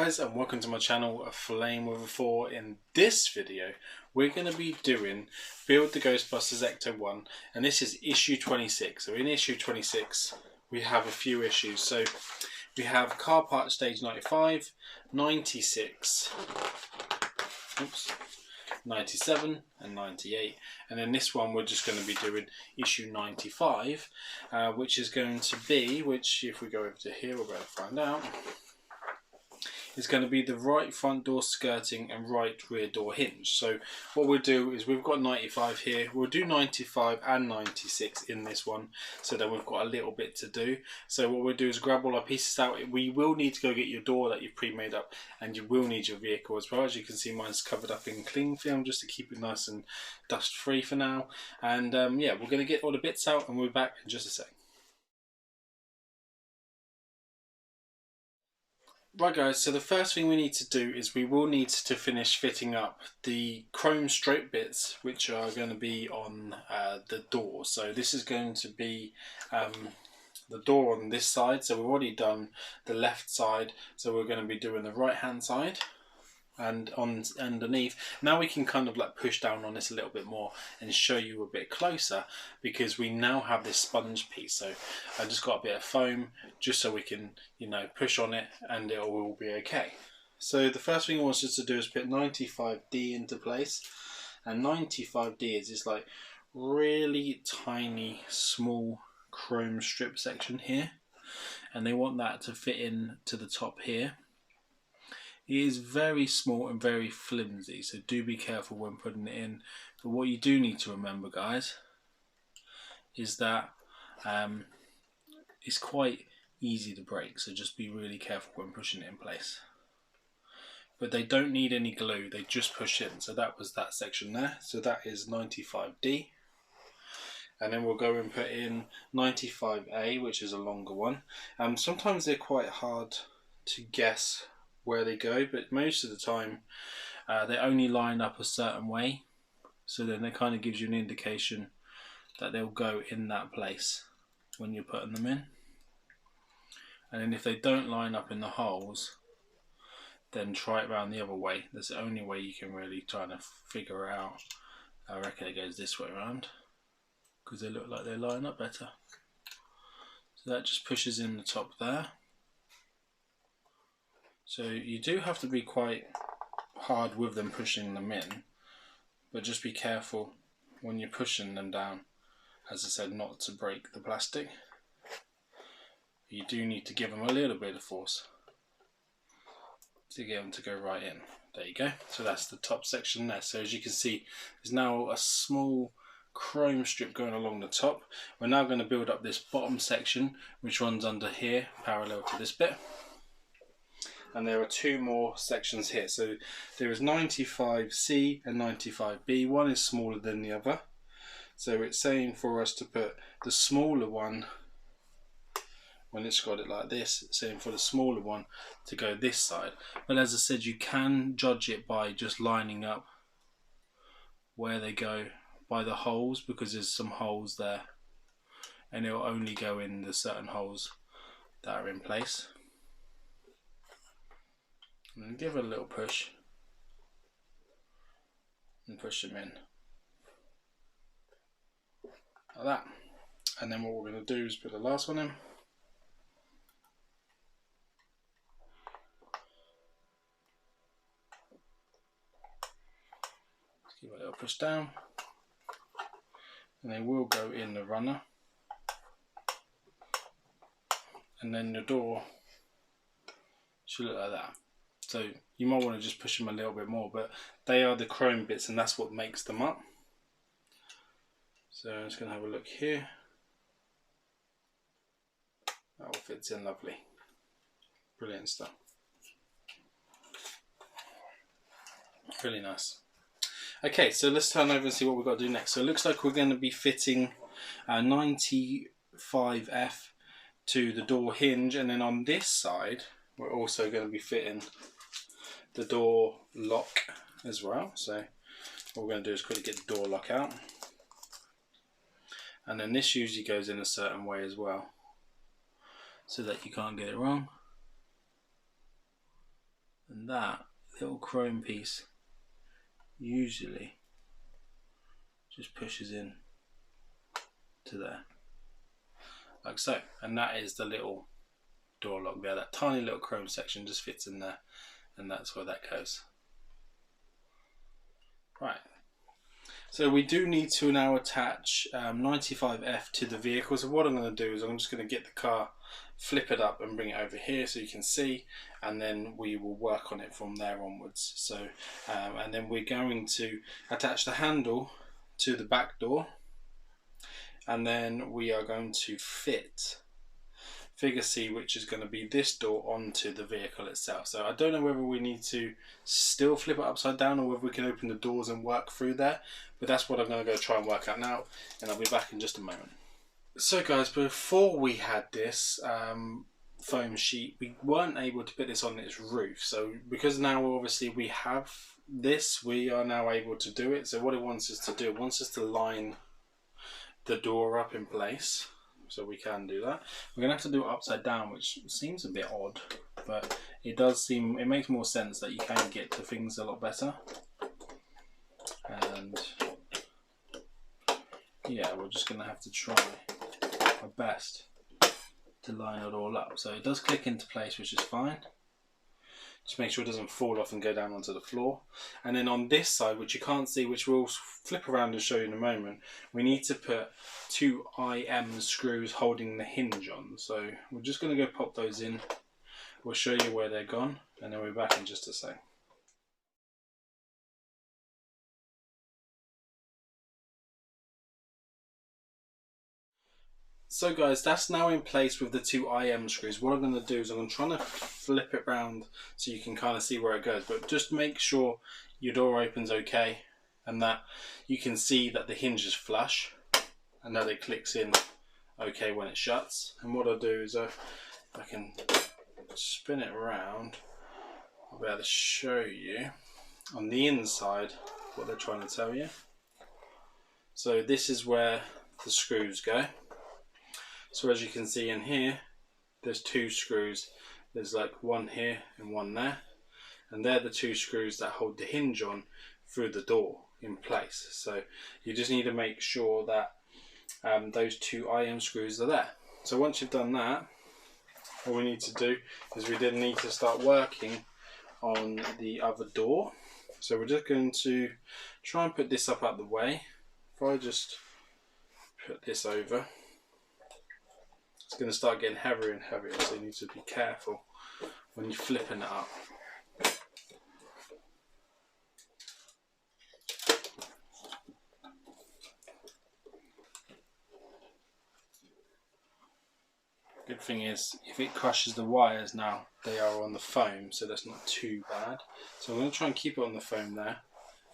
guys, and welcome to my channel, A Flame with a 4. In this video we're going to be doing Build the Ghostbusters Ecto-1, and this is issue 26. So in issue 26 we have a few issues. So we have car part stage 95, 96, 97 and 98, and then this one we're just going to be doing issue 95, which is going to be, which if we go over to here we'll be able to find out, is going to be the right front door skirting and right rear door hinge. So what we'll do is we've got 95 here, we'll do 95 and 96 in this one, so then we've got a little bit to do. So what we'll do is grab all our pieces out. We will need to go get your door that you've pre-made up, and you will need your vehicle as well. As you can see, mine's covered up in cling film just to keep it nice and dust free for now. And yeah, we're going to get all the bits out and we'll be back in just a sec. Right guys, so the first thing we need to do is we will need to finish fitting up the chrome stroke bits which are going to be on the door. So this is going to be the door on this side. So we've already done the left side, so we're going to be doing the right hand side and on underneath. Now we can kind of like push down on this a little bit more and show you a bit closer, because we now have this sponge piece. So I just got a bit of foam just so we can, you know, push on it and it will be okay. So the first thing I want us to do is put 95D into place, and 95D is this like really tiny small chrome strip section here, and they want that to fit in to the top here. It is very small and very flimsy, so do be careful when putting it in. But what you do need to remember, guys, is that it's quite easy to break, so just be really careful when pushing it in place. But they don't need any glue, they just push in. So that was that section there, so that is 95D. And then we'll go and put in 95A, which is a longer one. Sometimes they're quite hard to guess where they go, but most of the time they only line up a certain way, so then it kind of gives you an indication that they'll go in that place when you're putting them in. And then if they don't line up in the holes, then try it around the other way. That's the only way you can really try to figure it out. I reckon it goes this way around, because they look like they line up better. So that just pushes in the top there. So you do have to be quite hard with them pushing them in, but just be careful when you're pushing them down, as I said, not to break the plastic. You do need to give them a little bit of force to get them to go right in. There you go. So that's the top section there. So as you can see, there's now a small chrome strip going along the top. We're now going to build up this bottom section which runs under here parallel to this bit. And there are two more sections here. So there is 95C and 95B. One is smaller than the other. So it's saying for us to put the smaller one, when it's got it like this, it's saying for the smaller one to go this side. But as I said, you can judge it by just lining up where they go by the holes, because there's some holes there and it will only go in the certain holes that are in place. And give it a little push and push them in like that. And then what we're going to do is put the last one in. Just give it a little push down, and they will go in the runner. And then the door should look like that. So you might want to just push them a little bit more, but they are the chrome bits and that's what makes them up. So I'm just going to have a look here. That all fits in lovely. Brilliant stuff. Really nice. Okay, so let's turn over and see what we've got to do next. So it looks like we're going to be fitting 95F to the door hinge, and then on this side we're also going to be fitting the door lock as well. So what we're going to do is quickly get the door lock out, and then this usually goes in a certain way as well so that you can't get it wrong. And that little chrome piece usually just pushes in to there, like so. And that is the little door lock there. That tiny little chrome section just fits in there, and that's where that goes. Right. So we do need to now attach 95F to the vehicle. So what I'm going to do is I'm just going to get the car, flip it up and bring it over here so you can see, and then we will work on it from there onwards. So and then we're going to attach the handle to the back door, and then we are going to fit figure C, which is going to be this door, onto the vehicle itself. So I don't know whether we need to still flip it upside down or whether we can open the doors and work through there, but that's what I'm going to go try and work out now, and I'll be back in just a moment. So guys, before we had this foam sheet, we weren't able to put this on its roof. So because now obviously we have this, we are now able to do it. So what it wants us to do, it wants us to line the door up in place. So we can do that. We're going to have to do it upside down, which seems a bit odd, but it does seem, it makes more sense that you can get to things a lot better. And yeah, we're just going to have to try our best to line it all up. So it does click into place, which is fine. Just make sure it doesn't fall off and go down onto the floor. And then on this side, which you can't see, which we'll flip around and show you in a moment, we need to put 2 IM screws holding the hinge on. So we're just going to go pop those in. We'll show you where they're gone, and then we'll be back in just a sec. So guys, that's now in place with the 2 IM screws. What I'm going to do is I'm trying to flip it round so you can kind of see where it goes, but just make sure your door opens okay and that you can see that the hinge is flush and that it clicks in okay when it shuts. And what I'll do is if I can spin it around, I'll be able to show you on the inside what they're trying to tell you. So this is where the screws go. So as you can see in here, there's 2 screws. There's like one here and one there. And they're the 2 screws that hold the hinge on through the door in place. So you just need to make sure that those 2 IM screws are there. So once you've done that, all we need to do is we then need to start working on the other door. So we're just going to try and put this up out the way. If I just put this over, it's going to start getting heavier and heavier, so you need to be careful when you're flipping it up. Good thing is, if it crushes the wires now, they are on the foam, so that's not too bad. So I'm going to try and keep it on the foam there,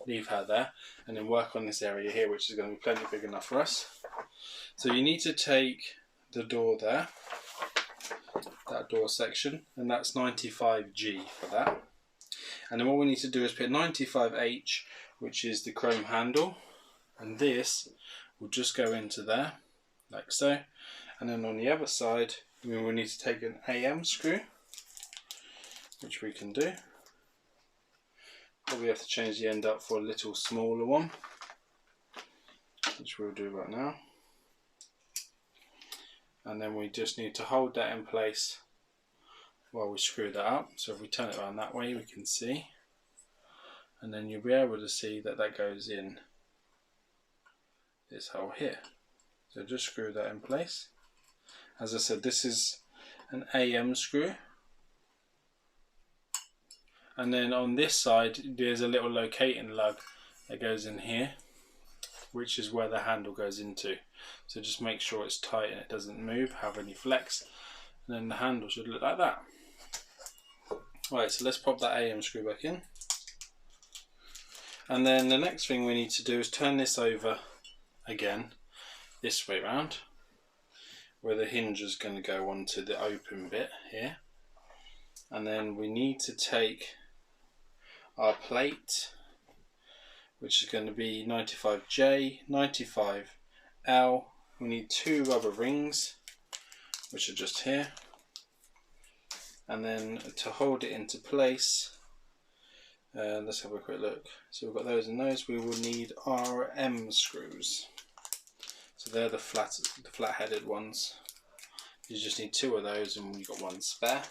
leave her there, and then work on this area here, which is going to be plenty big enough for us. So you need to take the door there, that door section, and that's 95G for that. And then what we need to do is put 95H, which is the chrome handle, and this will just go into there, like so. And then on the other side, we will need to take an AM screw, which we can do. Probably have to change the end up for a little smaller one, which we'll do right now. And then we just need to hold that in place while we screw that up. So if we turn it around that way, we can see. And then you'll be able to see that that goes in this hole here. So just screw that in place. As I said, this is an AM screw. And then on this side, there's a little locating lug that goes in here, which is where the handle goes into. So just make sure it's tight and it doesn't move, have any flex, and then the handle should look like that. Right, so let's pop that AM screw back in. And then the next thing we need to do is turn this over again, this way round, where the hinge is going to go onto the open bit here. And then we need to take our plate, which is going to be 95J, 95L. We need 2 rubber rings, which are just here. And then to hold it into place, Let's have a quick look. So we've got those and those. We will need our M screws. So they're the flat-headed ones. You just need 2 of those, and you've got 1 spare.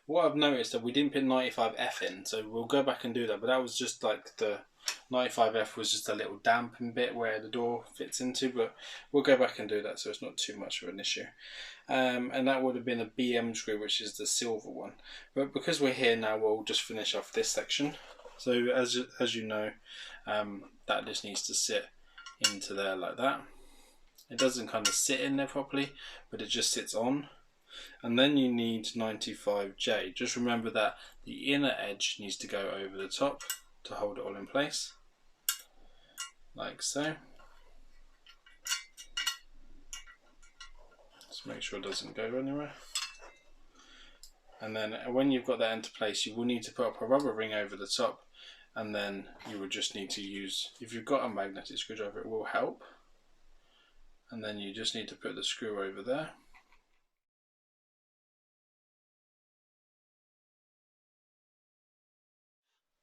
What I've noticed that we didn't put 95F in, so we'll go back and do that. But that was just like the 95F was just a little damping bit where the door fits into. But we'll go back and do that, so it's not too much of an issue. And that would have been a BM screw, which is the silver one. But because we're here now, we'll just finish off this section. So as you know, that just needs to sit into there like that. It doesn't kind of sit in there properly, but it just sits on. And then you need 95J. Just remember that the inner edge needs to go over the top to hold it all in place, like so. Just make sure it doesn't go anywhere. And then when you've got that into place, you will need to put up a rubber ring over the top, and then you would just need to use, if you've got a magnetic screwdriver, it will help. And then you just need to put the screw over there.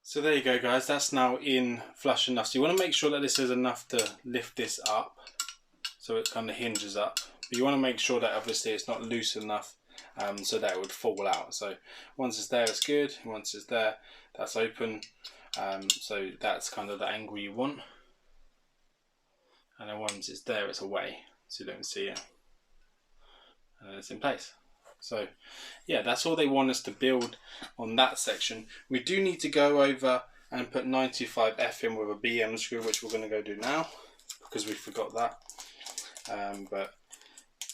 So there you go, guys, that's now in flush enough. So you want to make sure that this is enough to lift this up, so it kind of hinges up. But you want to make sure that obviously it's not loose enough so that it would fall out. So once it's there, it's good. Once it's there, that's open. So that's kind of the angle you want. And then once it's there, it's away, so you don't see it. And then it's in place. So yeah, that's all they want us to build on that section. We do need to go over and put 95F in with a BM screw, which we're going to go do now because we forgot that. But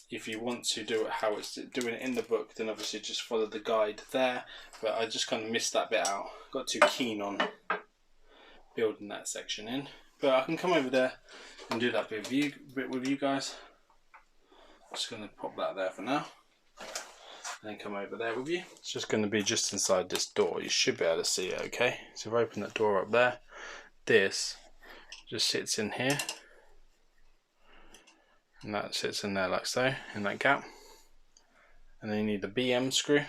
if you want to do it how it's doing it in the book, then obviously just follow the guide there. But I just kind of missed that bit out. Got too keen on building that section in. But I can come over there and do that bit with you guys. Just going to pop that there for now. And then come over there with you. It's just going to be just inside this door. You should be able to see it okay. So if I open that door up there, this just sits in here. And that sits in there like so, in that gap. And then you need the BM screw.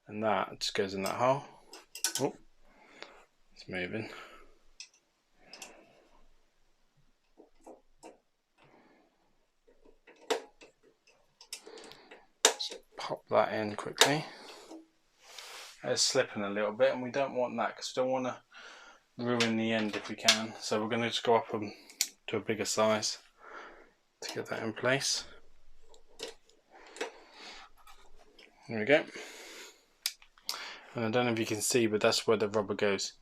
And that just goes in that hole. Oh, it's moving. Just pop that in quickly. It's slipping a little bit, and we don't want that because we don't want to ruin the end if we can. So we're going to just go up to a bigger size to get that in place. There we go. And I don't know if you can see, but that's where the rubber goes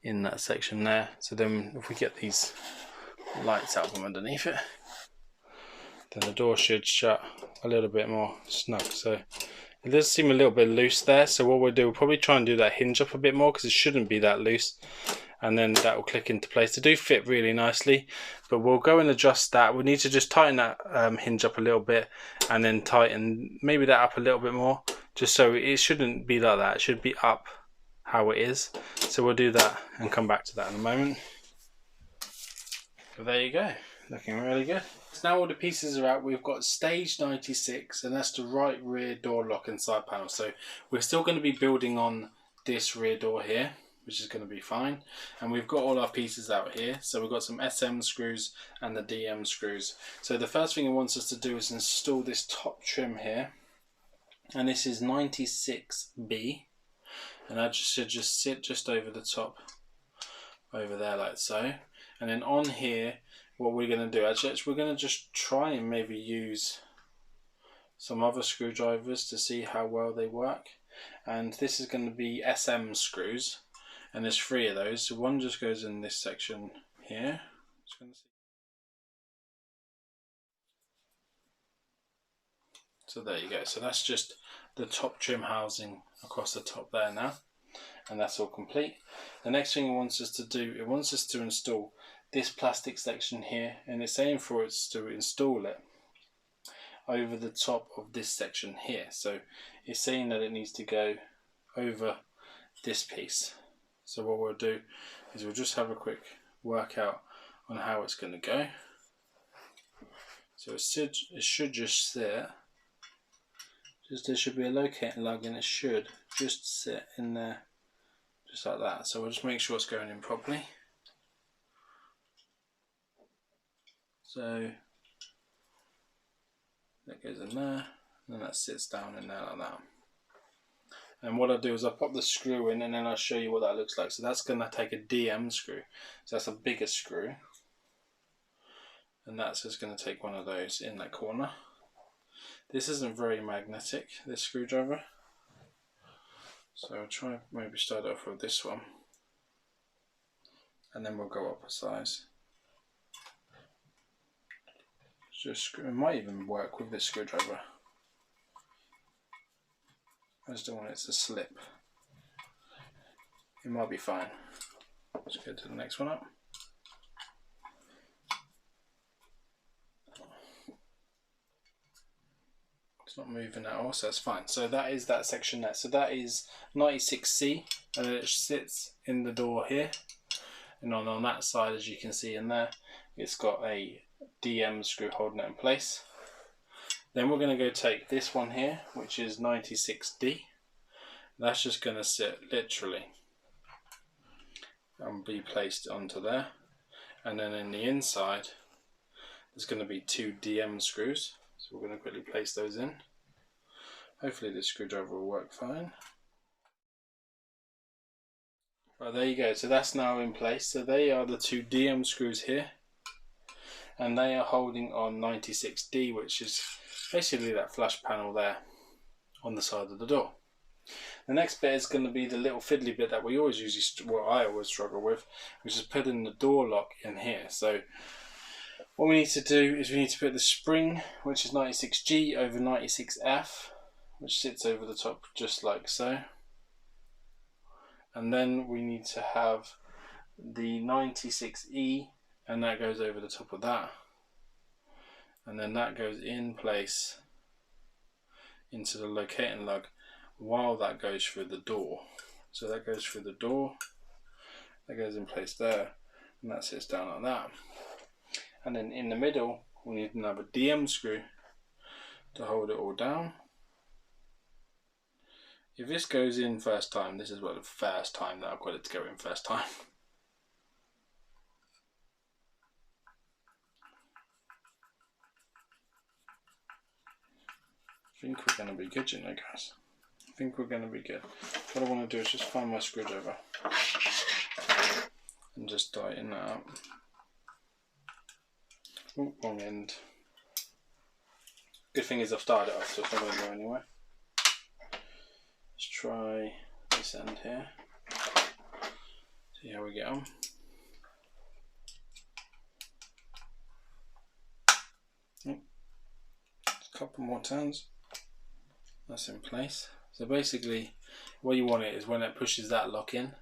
in that section there. So then if we get these lights out from underneath it, then the door should shut a little bit more snug. So it does seem a little bit loose there. So what we'll do, we'll probably try and do that hinge up a bit more because it shouldn't be that loose. And then that will click into place. They do fit really nicely, but we'll go and adjust that. We need to just tighten that hinge up a little bit, and then tighten maybe that up a little bit more, just so it shouldn't be like that. It should be up how it is. So we'll do that and come back to that in a moment. So there you go, looking really good. So now all the pieces are out. We've got stage 96, and that's the right rear door lock and side panel. So we're still going to be building on this rear door here, which is going to be fine. And we've got all our pieces out here. So we've got some SM screws and the DM screws. So the first thing it wants us to do is install this top trim here. And this is 96B. And that should just sit just over the top, over there like so. And then on here, what we're going to do, actually we're going to just try and maybe use some other screwdrivers to see how well they work. And this is going to be SM screws. And there's 3 of those. So one just goes in this section here. So there you go. So that's just the top trim housing across the top there now. And that's all complete. The next thing it wants us to do, it wants us to install this plastic section here. And it's saying for us to install it over the top of this section here. So it's saying that it needs to go over this piece. So what we'll do is we'll just have a quick workout on how it's going to go. So it should just sit Just there should be a locating lug and it should just sit in there just like that. So we'll just make sure it's going in properly. So that goes in there and that sits down in there like that. And what I'll do is I'll pop the screw in and then I'll show you what that looks like. So that's going to take a DM screw. So that's a bigger screw. And that's just going to take one of those in that corner. This isn't very magnetic, this screwdriver. So I'll try maybe start off with this one. And then we'll go up a size. It might even work with this screwdriver. I just don't want it to slip. It might be fine. Let's go to the next one up. It's not moving at all, so that's fine. So that is that section there. So that is 96C, and it sits in the door here. And on that side, as you can see in there, it's got a DM screw holding it in place. Then we're going to go take this one here, which is 96D. That's just going to sit literally and be placed onto there. And then in the inside, there's going to be 2 DM screws. So we're going to quickly place those in. Hopefully this screwdriver will work fine. Right, there you go. So that's now in place. So they are the 2 DM screws here. And they are holding on 96D, which is basically that flush panel there on the side of the door. The next bit is going to be the little fiddly bit that we always usually, well, I always struggle with, which is putting the door lock in here. So what we need to do is we need to put the spring, which is 96G, over 96F, which sits over the top just like so. And then we need to have the 96E, and that goes over the top of that. And then that goes in place into the locating lug while that goes through the door. So that goes through the door, that goes in place there, and that sits down like that. And then in the middle, we need another DM screw to hold it all down. If this goes in first time, this is the first time that I've got it to go in first time. I think we're going to be good, you know, guys. I think we're going to be good. What I want to do is just find my screwdriver and just tighten that up. Oh, wrong end. Good thing is I've started it off, so it's not going to go anywhere. Let's try this end here. See how we get on. Oh, a couple more turns. That's in place. So basically, what you want it is when it pushes that lock in,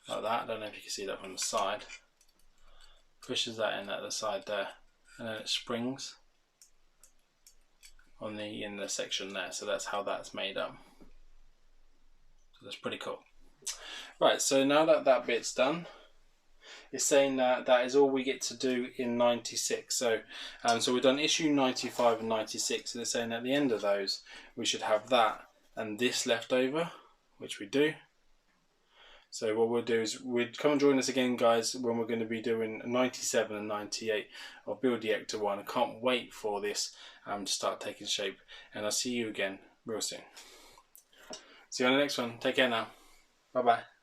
like that. I don't know if you can see that from the side. Pushes that in at the side there, and then it springs on in the section there. So that's how that's made up. So that's pretty cool. Right. So now that that bit's done, it's saying that that is all we get to do in 96. So we've done issue 95 and 96, and it's saying at the end of those we should have that and this left over, which we do. So what we'll do is we'd come and join us again, guys, when we're going to be doing 97 and 98 of Build the Ecto-1. I can't wait for this to start taking shape, and I'll see you again real soon. See you on the next one. Take care now. Bye bye.